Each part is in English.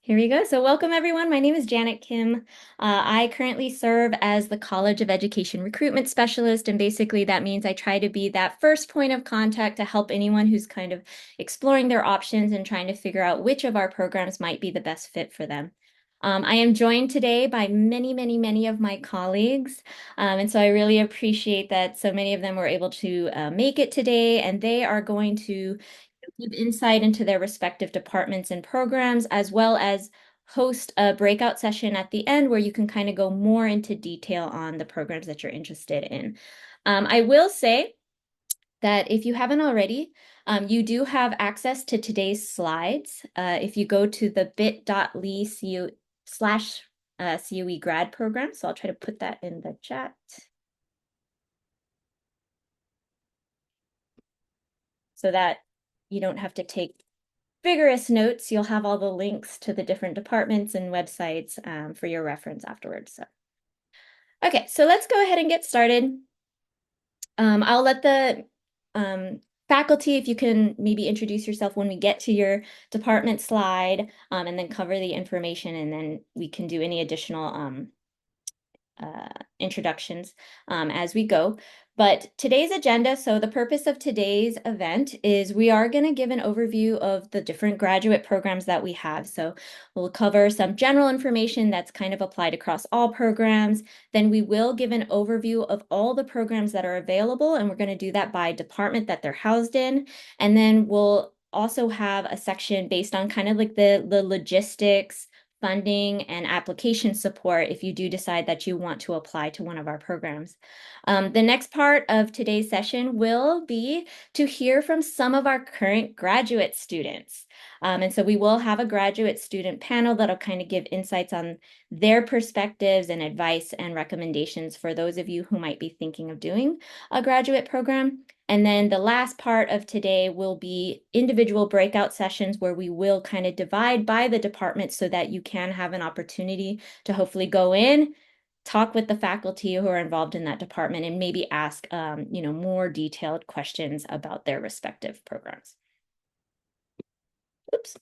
Here we go. So welcome everyone. My name is Janet Kim. I currently serve as the College of Education Recruitment Specialist, and basically that means I try to be that first point of contact to help anyone who's kind of exploring their options and trying to figure out which of our programs might be the best fit for them. I am joined today by many of my colleagues, and so I really appreciate that so many of them were able to make it today, and they are going to give insight into their respective departments and programs, as well as host a breakout session at the end where you can kind of go more into detail on the programs that you're interested in. I will say that if you haven't already, you do have access to today's slides. If you go to the bit.ly slash COE grad program, so I'll try to put that in the chat so that you don't have to take vigorous notes. You'll have all the links to the different departments and websites for your reference afterwards. So, okay, so let's go ahead and get started. I'll let the faculty, if you can maybe introduce yourself when we get to your department slide, and then cover the information, and then we can do any additional introductions as we go. But today's agenda, so the purpose of today's event is we are going to give an overview of the different graduate programs that we have. So we'll cover some general information that's kind of applied across all programs. Then we will give an overview of all the programs that are available, and we're going to do that by department that they're housed in. And then we'll also have a section based on kind of like the logistics, funding, and application support if you do decide that you want to apply to one of our programs. The next part of today's session will be to hear from some of our current graduate students. And so we will have a graduate student panel that'll kind of give insights on their perspectives and advice and recommendations for those of you who might be thinking of doing a graduate program. And then the last part of today will be individual breakout sessions where we will kind of divide by the department so that you can have an opportunity to hopefully go in, talk with the faculty who are involved in that department, and maybe ask more detailed questions about their respective programs. Oops.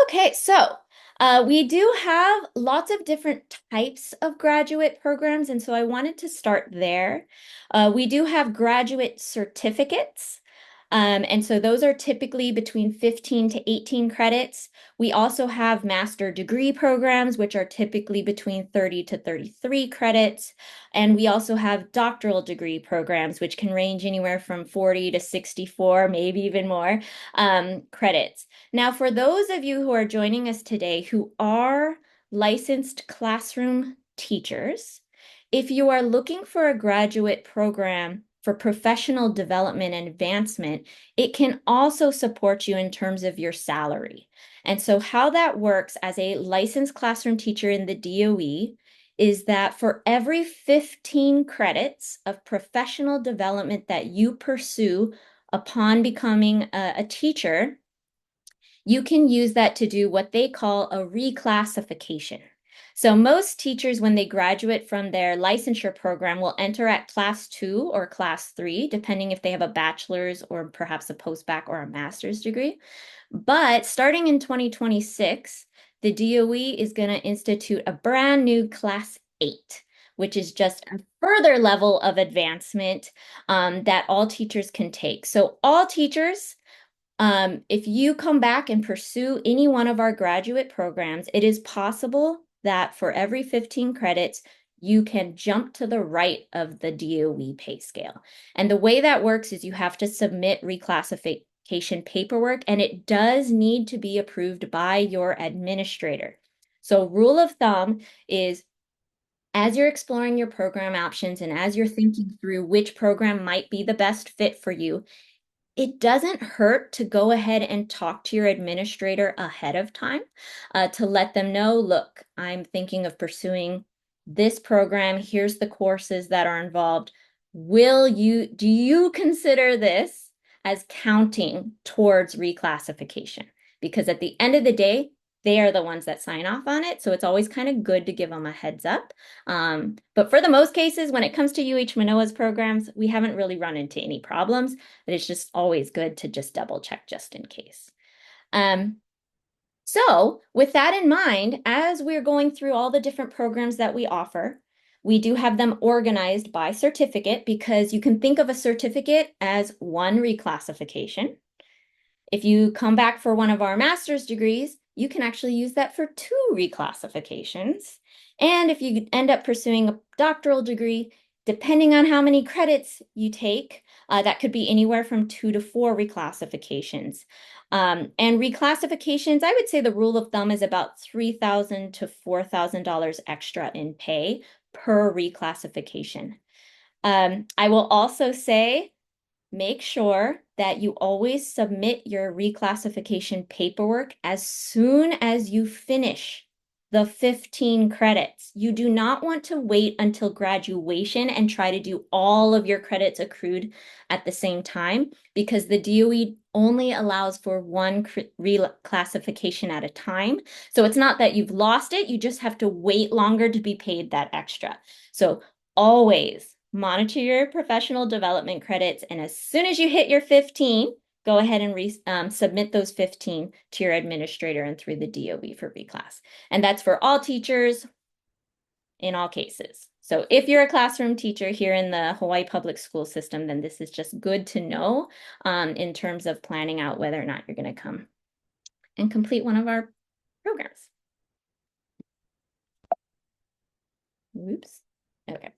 Okay, so we do have lots of different types of graduate programs, and so I wanted to start there. We do have graduate certificates. And so those are typically between 15 to 18 credits. We also have master degree programs, which are typically between 30 to 33 credits. And we also have doctoral degree programs, which can range anywhere from 40 to 64, maybe even more credits. Now, for those of you who are joining us today who are licensed classroom teachers, if you are looking for a graduate program for professional development and advancement, it can also support you in terms of your salary. And so how that works as a licensed classroom teacher in the DOE is that for every 15 credits of professional development that you pursue upon becoming a teacher, you can use that to do what they call a reclassification. So most teachers, when they graduate from their licensure program, will enter at class 2 or class 3, depending if they have a bachelor's or perhaps a postbac or a master's degree. But starting in 2026, the DOE is going to institute a brand new class 8, which is just a further level of advancement that all teachers can take. So all teachers, if you come back and pursue any one of our graduate programs, it is possible that for every 15 credits, you can jump to the right of the DOE pay scale. And the way that works is you have to submit reclassification paperwork, and it does need to be approved by your administrator. So rule of thumb is as you're exploring your program options and as you're thinking through which program might be the best fit for you, it doesn't hurt to go ahead and talk to your administrator ahead of time to let them know, look, I'm thinking of pursuing this program. Here's the courses that are involved. Do you consider this as counting towards reclassification? Because at the end of the day, they are the ones that sign off on it. So it's always kind of good to give them a heads up. But for the most cases, when it comes to UH Manoa's programs, we haven't really run into any problems, but it's just always good to just double check just in case. So, with that in mind, as we're going through all the different programs that we offer, we do have them organized by certificate because you can think of a certificate as one reclassification. If you come back for one of our master's degrees, you can actually use that for two reclassifications. And if you end up pursuing a doctoral degree, depending on how many credits you take, that could be anywhere from 2 to 4 reclassifications. And reclassifications, I would say the rule of thumb is about $3,000 to $4,000 extra in pay per reclassification. I will also say make sure that you always submit your reclassification paperwork as soon as you finish the 15 credits. You do not want to wait until graduation and try to do all of your credits accrued at the same time because the DOE only allows for one reclassification at a time. So it's not that you've lost it, you just have to wait longer to be paid that extra. So always monitor your professional development credits, and as soon as you hit your 15, go ahead and submit those 15 to your administrator and through the DOE for reclass. And that's for all teachers in all cases. So if you're a classroom teacher here in the Hawaii public school system, then this is just good to know in terms of planning out whether or not you're going to come and complete one of our programs. Oops. Okay.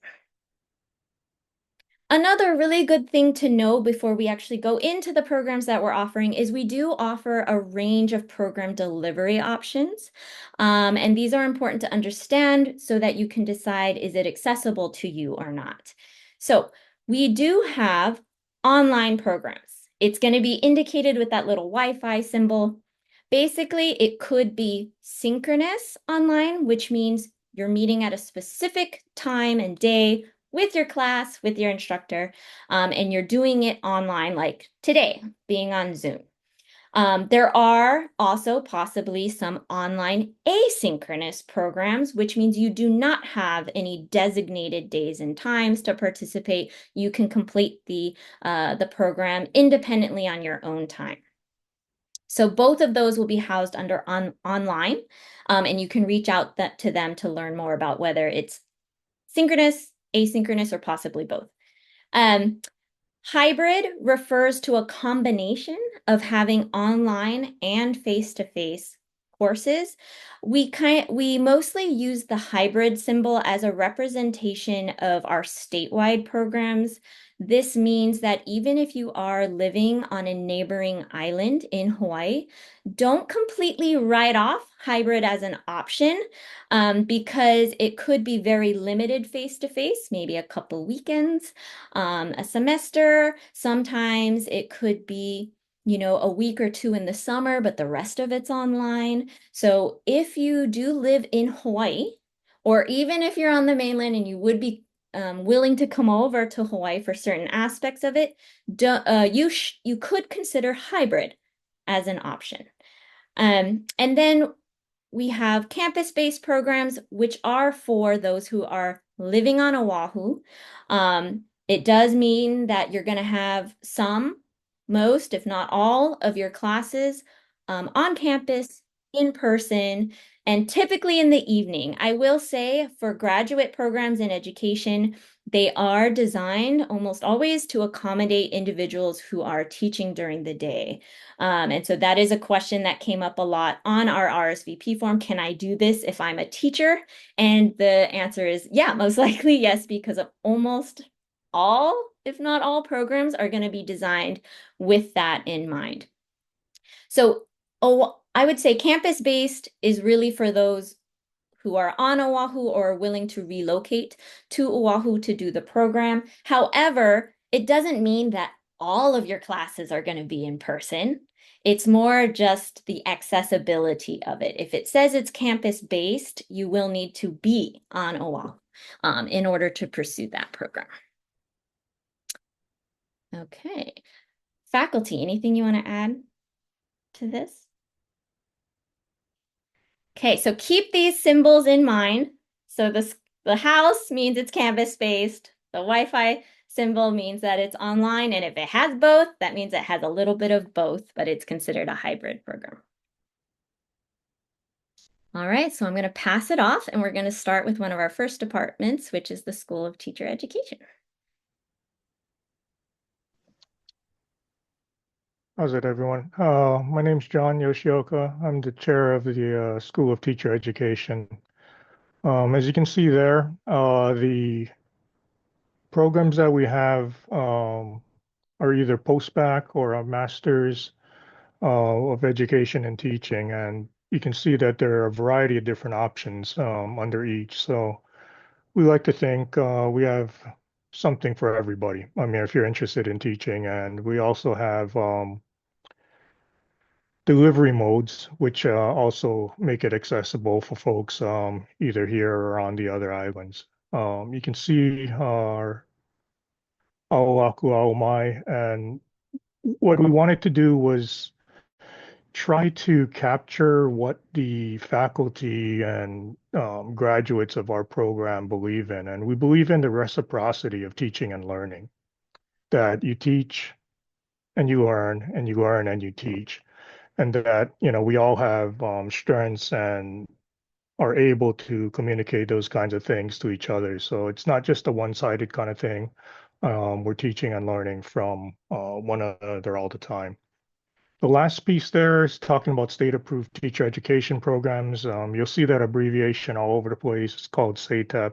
Another really good thing to know before we actually go into the programs that we're offering is we do offer a range of program delivery options. And these are important to understand so that you can decide, is it accessible to you or not? So we do have online programs. It's going to be indicated with that little Wi-Fi symbol. Basically, it could be synchronous online, which means you're meeting at a specific time and day with your class, with your instructor, and you're doing it online, like today, being on Zoom. There are also possibly some online asynchronous programs, which means you do not have any designated days and times to participate. You can complete the program independently on your own time. So both of those will be housed under online, and you can reach out to them to learn more about whether it's synchronous, asynchronous, or possibly both. Hybrid refers to a combination of having online and face-to-face courses. We mostly use the hybrid symbol as a representation of our statewide programs. This means that even if you are living on a neighboring island in Hawaii, don't completely write off hybrid as an option because it could be very limited face-to-face, maybe a couple weekends, a semester. Sometimes it could be, a week or two in the summer, but the rest of it's online. So if you do live in Hawaii, or even if you're on the mainland and you would be willing to come over to Hawaii for certain aspects of it, you could consider hybrid as an option. And then we have campus-based programs, which are for those who are living on Oahu. It does mean that you're going to have most, if not all, of your classes on campus, in person, and typically in the evening. I will say for graduate programs in education, they are designed almost always to accommodate individuals who are teaching during the day. And so that is a question that came up a lot on our RSVP form. Can I do this if I'm a teacher? And the answer is yeah, most likely yes, because of almost all, if not all, programs are going to be designed with that in mind. So I would say campus-based is really for those who are on Oahu or are willing to relocate to Oahu to do the program. However, it doesn't mean that all of your classes are going to be in person. It's more just the accessibility of it. If it says it's campus-based, you will need to be on Oahu in order to pursue that program. Okay. Faculty, anything you want to add to this? Okay, so keep these symbols in mind. So the house means it's campus-based. The Wi-Fi symbol means that it's online. And if it has both, that means it has a little bit of both, but it's considered a hybrid program. All right, so I'm going to pass it off and we're going to start with one of our first departments, which is the School of Teacher Education. How's it, everyone? My name's John Yoshioka. I'm the chair of the School of Teacher Education. As you can see there, the programs that we have are either post-bac or a master's of education and teaching, and you can see that there are a variety of different options under each. So we like to think we have something for everybody. I mean, if you're interested in teaching, and we also have delivery modes, which also make it accessible for folks either here or on the other islands. You can see our Aoaku Aomai, and what we wanted to do was try to capture what the faculty and graduates of our program believe in. And we believe in the reciprocity of teaching and learning, that you teach and you learn, and you learn and you teach. And that we all have strengths and are able to communicate those kinds of things to each other. So it's not just a one-sided kind of thing. We're teaching and learning from one another all the time. The last piece there is talking about state-approved teacher education programs. You'll see that abbreviation all over the place. It's called SATEP,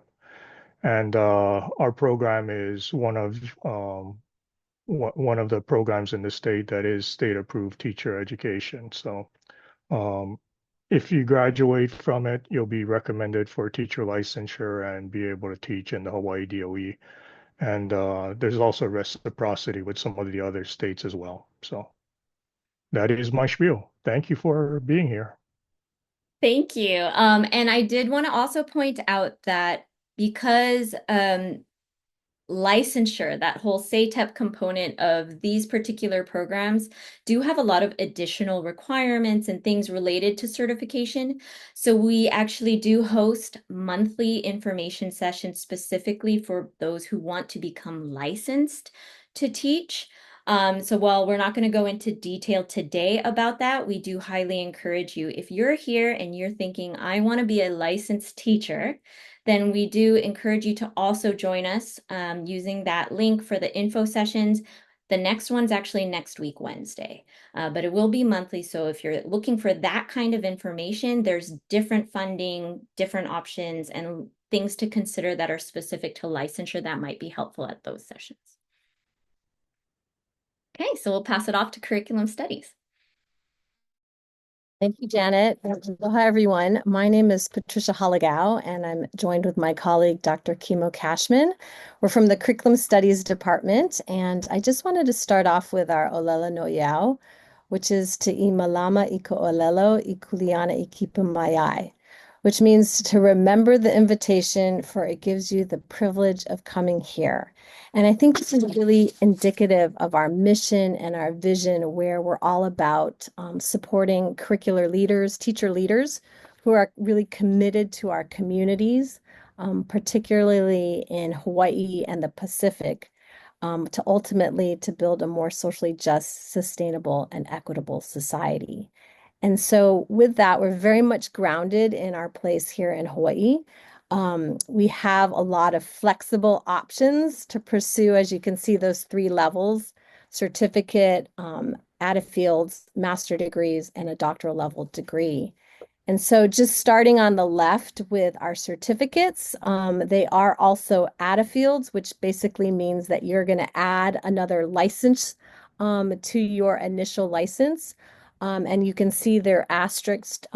and our program is one of the programs in the state that is state-approved teacher education. So um, if you graduate from it, you'll be recommended for teacher licensure and be able to teach in the Hawaii DOE. And there's also reciprocity with some of the other states as well. So that is my spiel. Thank you for being here. Thank you. And I did want to also point out that because licensure, that whole SATEP component of these particular programs do have a lot of additional requirements and things related to certification. So we actually do host monthly information sessions specifically for those who want to become licensed to teach. So while we're not going to go into detail today about that, we do highly encourage you, if you're here and you're thinking, I want to be a licensed teacher, then we do encourage you to also join us using that link for the info sessions. The next one's actually next week, Wednesday, but it will be monthly. So if you're looking for that kind of information, there's different funding, different options, and things to consider that are specific to licensure that might be helpful at those sessions. Okay, so we'll pass it off to curriculum studies. Thank you, Janet. Hi, everyone. My name is Patricia Halagao, and I'm joined with my colleague, Dr. Kimo Cashman. We're from the Curriculum Studies Department, and I just wanted to start off with our Olela no Yao, which is to I malama I ko olelo I kuleana I kipa maiai, which means to remember the invitation, for it gives you the privilege of coming here. And I think this is really indicative of our mission and our vision, where we're all about supporting curricular leaders, teacher leaders who are really committed to our communities, particularly in Hawaii and the Pacific, to ultimately to build a more socially just, sustainable, and equitable society. And so with that, we're very much grounded in our place here in Hawaii. We have a lot of flexible options to pursue, as you can see, those three levels: certificate, added fields, master degrees, and a doctoral level degree. And so just starting on the left with our certificates, they are also added fields, which basically means that you're going to add another license to your initial license. And you can see they're asterisked,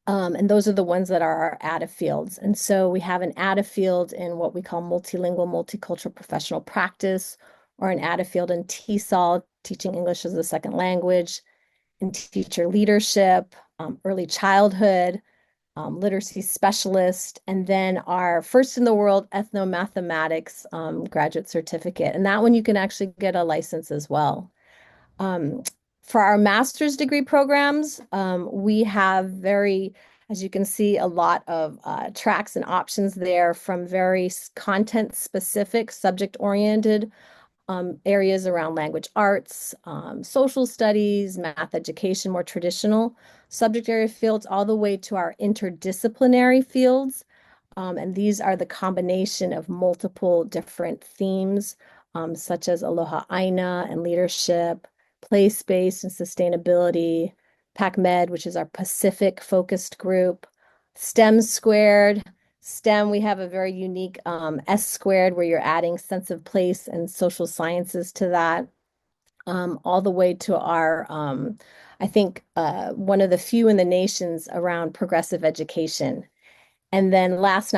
and those are the ones that are our added fields. And so we have an added field in what we call multilingual, multicultural professional practice, or an added field in TESOL, teaching English as a second language, in teacher leadership, early childhood, literacy specialist, and then our first in the world ethnomathematics graduate certificate. And that one you can actually get a license as well. Um, for our master's degree programs, we have as you can see, a lot of tracks and options there, from very content specific, subject oriented, areas around language arts, social studies, math education, more traditional subject area fields, all the way to our interdisciplinary fields. And these are the combination of multiple different themes, such as Aloha Aina and leadership, place-based and sustainability, PacMed, which is our Pacific focused group, STEM squared. STEM, we have a very unique S squared where you're adding sense of place and social sciences to that, all the way to our, I think, one of the few in the nations around progressive education. And then last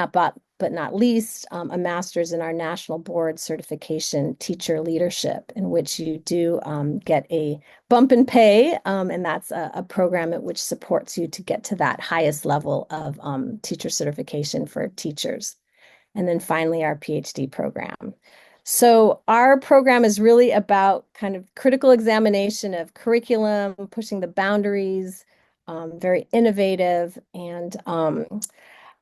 but not least, a master's in our national board certification teacher leadership, in which you do get a bump in pay. And that's a program at which supports you to get to that highest level of teacher certification for teachers. And then finally, our PhD program. So our program is really about kind of critical examination of curriculum, pushing the boundaries, very innovative, and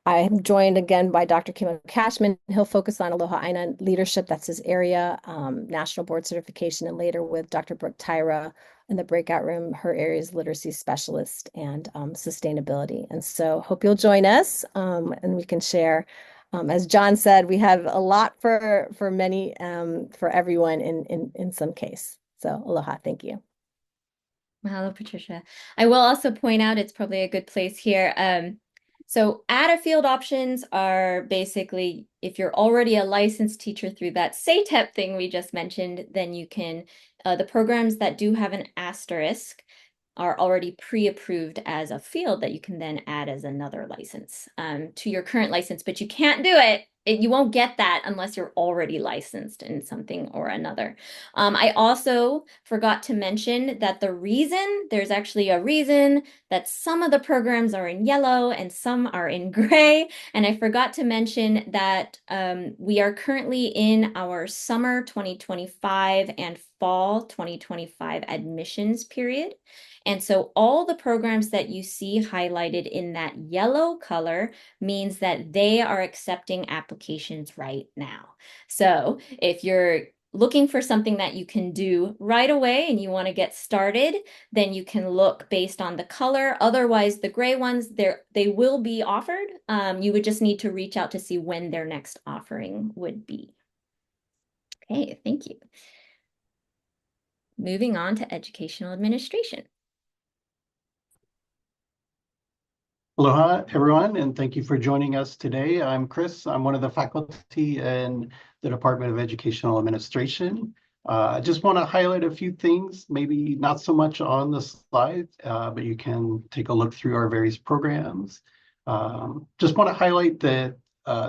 I am joined again by Dr. Kimo Cashman. He'll focus on Aloha Aina leadership. That's his area, national board certification, and later with Dr. Brooke Tyra in the breakout room. Her area is literacy specialist and sustainability. And so hope you'll join us and we can share. As John said, we have a lot for many, for everyone in some case. So aloha, thank you. Mahalo, Patricia. I will also point out it's probably a good place here. So add a field options are basically if you're already a licensed teacher through that SATEP thing we just mentioned, then you can, the programs that do have an asterisk are already pre-approved as a field that you can then add as another license to your current license, but you can't do it. You won't get that unless you're already licensed in something or another. I also forgot to mention that there's actually a reason that some of the programs are in yellow and some are in gray. And I forgot to mention that we are currently in our summer 2025 and fall 2025 admissions period. And so all the programs that you see highlighted in that yellow color means that they are accepting applications right now. So if you're looking for something that you can do right away and you want to get started, then you can look based on the color. Otherwise, the gray ones, they will be offered. You would just need to reach out to see when their next offering would be. Okay, thank you. Moving on to educational administration. Aloha, everyone, and thank you for joining us today. I'm Chris. I'm one of the faculty in the Department of Educational Administration. I just want to highlight a few things, maybe not so much on the slide, but you can take a look through our various programs. Just want to highlight that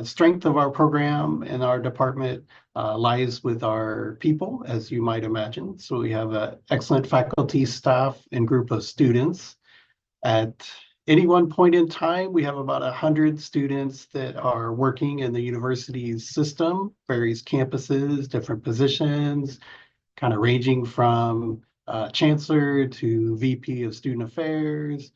strength of our program and our department lies with our people, as you might imagine. So we have an excellent faculty, staff, and group of students. At any one point in time, we have about 100 students that are working in the university's system, various campuses, different positions, kind of ranging from chancellor to VP of student affairs.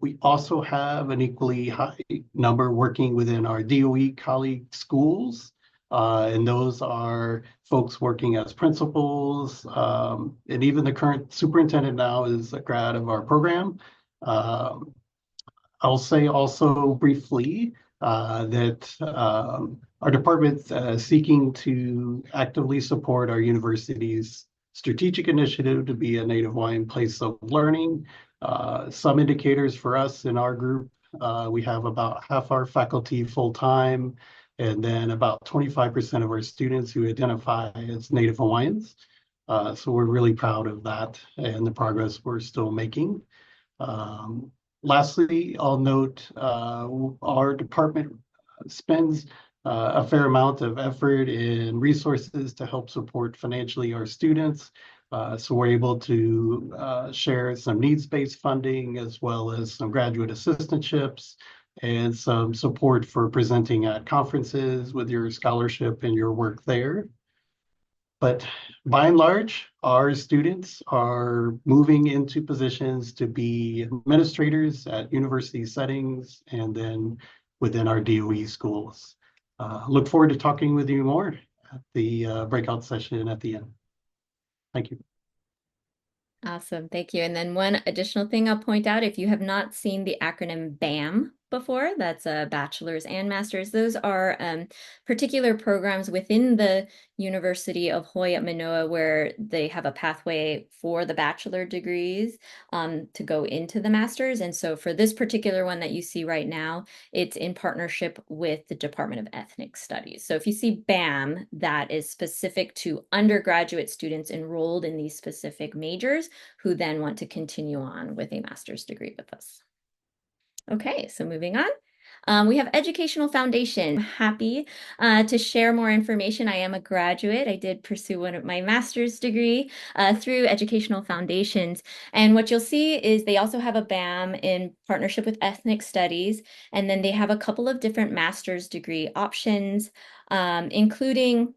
We also have an equally high number working within our DOE colleague schools. And those are folks working as principals. And even the current superintendent now is a grad of our program. I'll say also briefly that our department is seeking to actively support our university's strategic initiative to be a Native Hawaiian place of learning. Some indicators for us in our group, we have about half our faculty full-time, and then about 25% of our students who identify as Native Hawaiians. So we're really proud of that and the progress we're still making. Lastly, I'll note our department spends a fair amount of effort and resources to help support financially our students. So we're able to share some needs-based funding as well as some graduate assistantships and some support for presenting at conferences with your scholarship and your work there. But by and large, our students are moving into positions to be administrators at university settings and then within our DOE schools. Look forward to talking with you more at the breakout session at the end. Thank you. Awesome. Thank you. And then one additional thing I'll point out, if you have not seen the acronym BAM before, that's a bachelor's and master's. Those are particular programs within the University of Hawaii at Manoa where they have a pathway for the bachelor degrees to go into the master's. And so for this particular one that you see right now, it's in partnership with the Department of Ethnic Studies. So if you see BAM, that is specific to undergraduate students enrolled in these specific majors who then want to continue on with a master's degree with us. Okay, so moving on. We have Educational Foundation. I'm happy to share more information. I am a graduate. I did pursue my master's degree through Educational Foundations. And what you'll see is they also have a BAM in partnership with Ethnic Studies. And then they have a couple of different master's degree options, including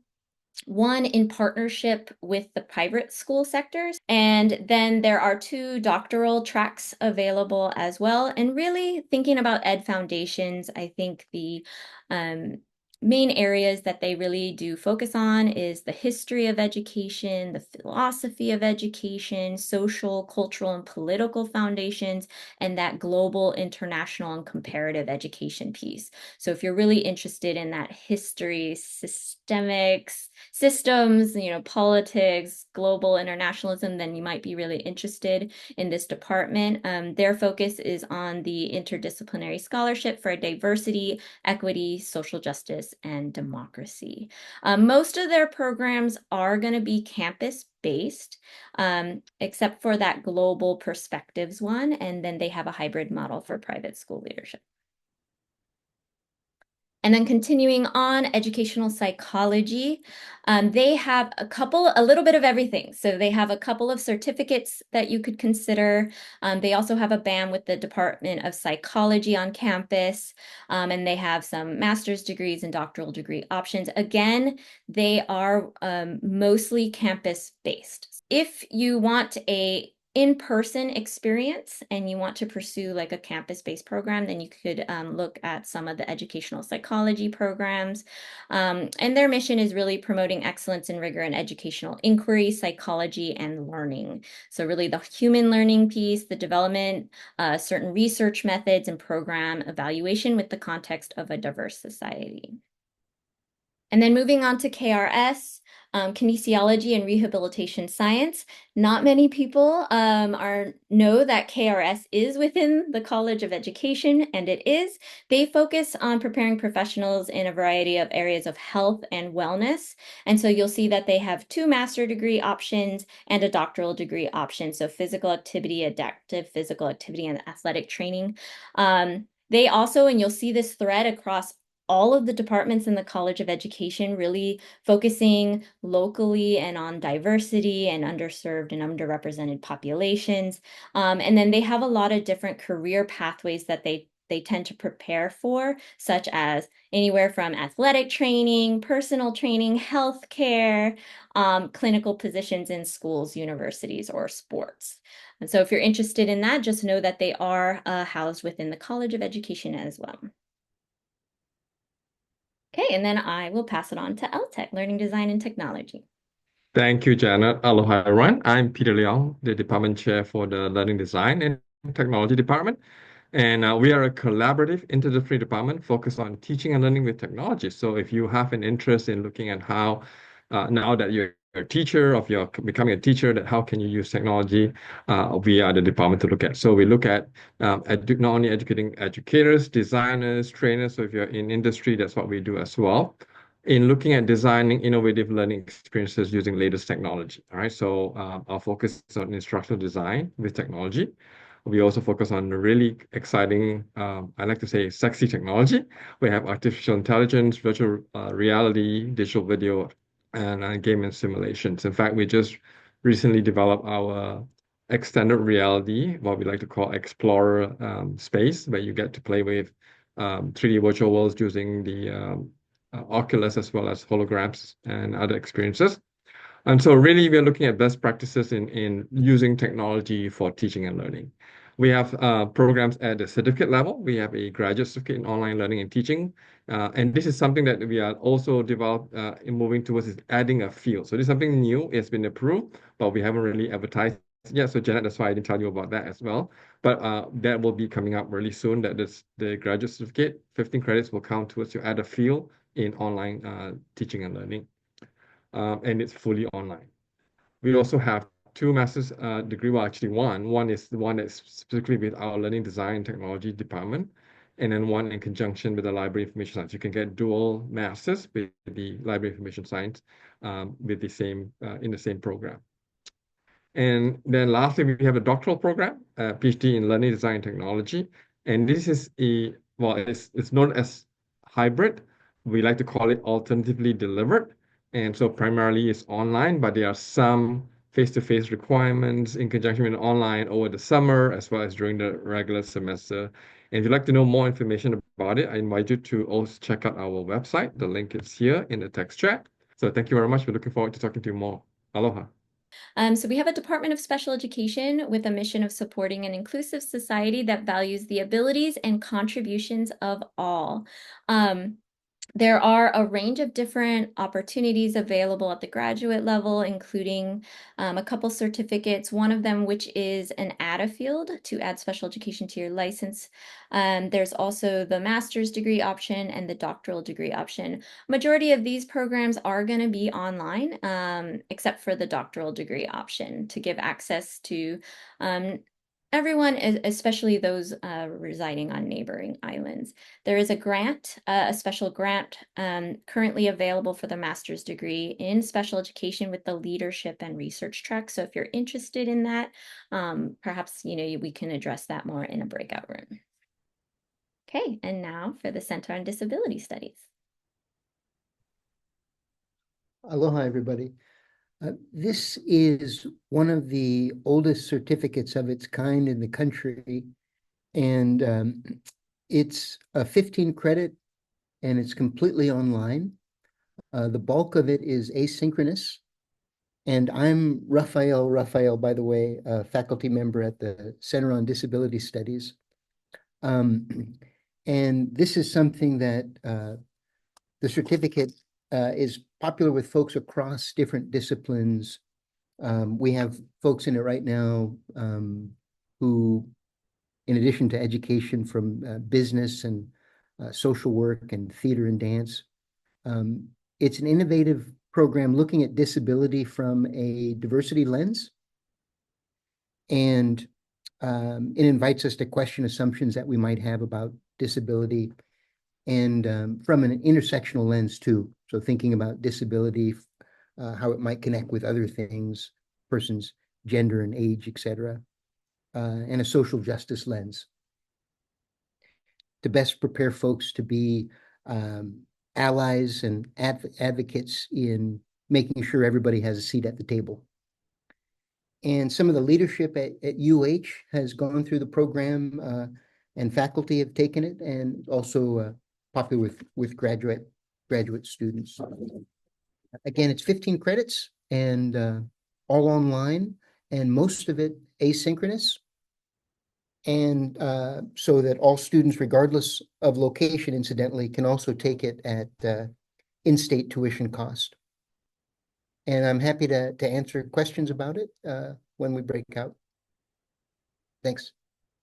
one in partnership with the private school sectors. And then there are 2 doctoral tracks available as well. And really thinking about Ed Foundations, I think the main areas that they really do focus on is the history of education, the philosophy of education, social, cultural, and political foundations, and that global, international, and comparative education piece. So if you're really interested in that history, systemics, systems, politics, global internationalism, then you might be really interested in this department. Their focus is on the interdisciplinary scholarship for diversity, equity, social justice, and democracy. Most of their programs are going to be campus-based, except for that global perspectives one, and then they have a hybrid model for private school leadership. And then continuing on, educational psychology, they have a little bit of everything. So they have a couple of certificates that you could consider. They also have a BAM with the Department of Psychology on campus, and they have some master's degrees and doctoral degree options. Again, they are mostly campus-based. If you want a in-person experience and you want to pursue like a campus-based program, then you could look at some of the educational psychology programs. And their mission is really promoting excellence and rigor in educational inquiry, psychology, and learning. So really the human learning piece, the development, certain research methods, and program evaluation with the context of a diverse society. And then moving on to KRS, kinesiology and rehabilitation science. Not many people know that KRS is within the College of Education, and it is. They focus on preparing professionals in a variety of areas of health and wellness. And so you'll see that they have 2 master degree options and a doctoral degree option. So physical activity, adaptive physical activity, and athletic training. They also, and you'll see this thread across all of the departments in the College of Education, really focusing locally and on diversity and underserved and underrepresented populations. And then they have a lot of different career pathways that they tend to prepare for, such as anywhere from athletic training, personal training, healthcare, clinical positions in schools, universities, or sports. And so if you're interested in that, just know that they are housed within the College of Education as well. Okay, and then I will pass it on to LTech, Learning Design and Technology. Thank you, Janet. Aloha, everyone. I'm Peter Leong, the Department Chair for the Learning Design and Technology Department. And we are a collaborative interdisciplinary department focused on teaching and learning with technology. So if you have an interest in looking at how, now that you're a teacher, or if you're becoming a teacher, that how can you use technology, we are the department to look at. So we look at not only educating educators, designers, trainers. So if you're in industry, that's what we do as well, in looking at designing innovative learning experiences using latest technology. All right, so our focus is on instructional design with technology. We also focus on really exciting, I like to say, sexy technology. We have artificial intelligence, virtual reality, digital video, and game and simulations. In fact, we just recently developed our extended reality, what we like to call Explorer space, where you get to play with 3D virtual worlds using the Oculus as well as holograms and other experiences. And so really, we're looking at best practices in using technology for teaching and learning. We have programs at the certificate level. We have a graduate certificate in online learning and teaching. And this is something that we are also in moving towards is adding a field. So this is something new. It's been approved, but we haven't really advertised yet. So Janet, that's why I didn't tell you about that as well. But that will be coming up really soon. That is the graduate certificate, 15 credits will count towards you add a field in online teaching and learning. And it's fully online. We also have two master's degree, well, actually one. One is the one that's specifically with our learning design and technology department, and then one in conjunction with the library information science. You can get dual masters with the library information science with the same in the same program. And then lastly, we have a doctoral program, PhD in learning design and technology. And this is it's known as hybrid. We like to call it alternatively delivered. And so primarily it's online, but there are some face-to-face requirements in conjunction with online over the summer, as well as during the regular semester. And if you'd like to know more information about it, I invite you to also check out our website. The link is here in the text chat. So thank you very much. We're looking forward to talking to you more. Aloha. So we have a Department of Special Education with a mission of supporting an inclusive society that values the abilities and contributions of all. There are a range of different opportunities available at the graduate level, including a couple certificates, one of them which is an add a field to add special education to your license. There's also the master's degree option and the doctoral degree option. Majority of these programs are going to be online, except for the doctoral degree option to give access to everyone, especially those residing on neighboring islands. There is a grant, a special grant currently available for the master's degree in special education with the leadership and research track. So if you're interested in that, perhaps we can address that more in a breakout room. Okay, and now for the Center on Disability Studies. Aloha, everybody. This is one of the oldest certificates of its kind in the country, and it's a 15 credit, and it's completely online. The bulk of it is asynchronous, and I'm Raphael, by the way, a faculty member at the Center on Disability Studies. And this is something that the certificate is popular with folks across different disciplines. We have folks in it right now who, in addition to education from business and social work and theater and dance, it's an innovative program looking at disability from a diversity lens. And it invites us to question assumptions that we might have about disability, and from an intersectional lens too. So thinking about disability, how it might connect with other things, person's gender and age, etc., and a social justice lens to best prepare folks to be allies and advocates in making sure everybody has a seat at the table. And some of the leadership at UH has gone through the program, and faculty have taken it, and also popular with graduate students. Again, it's 15 credits and all online, and most of it asynchronous. And so that all students, regardless of location, incidentally, can also take it at in-state tuition cost. And I'm happy to answer questions about it when we break out. Thanks.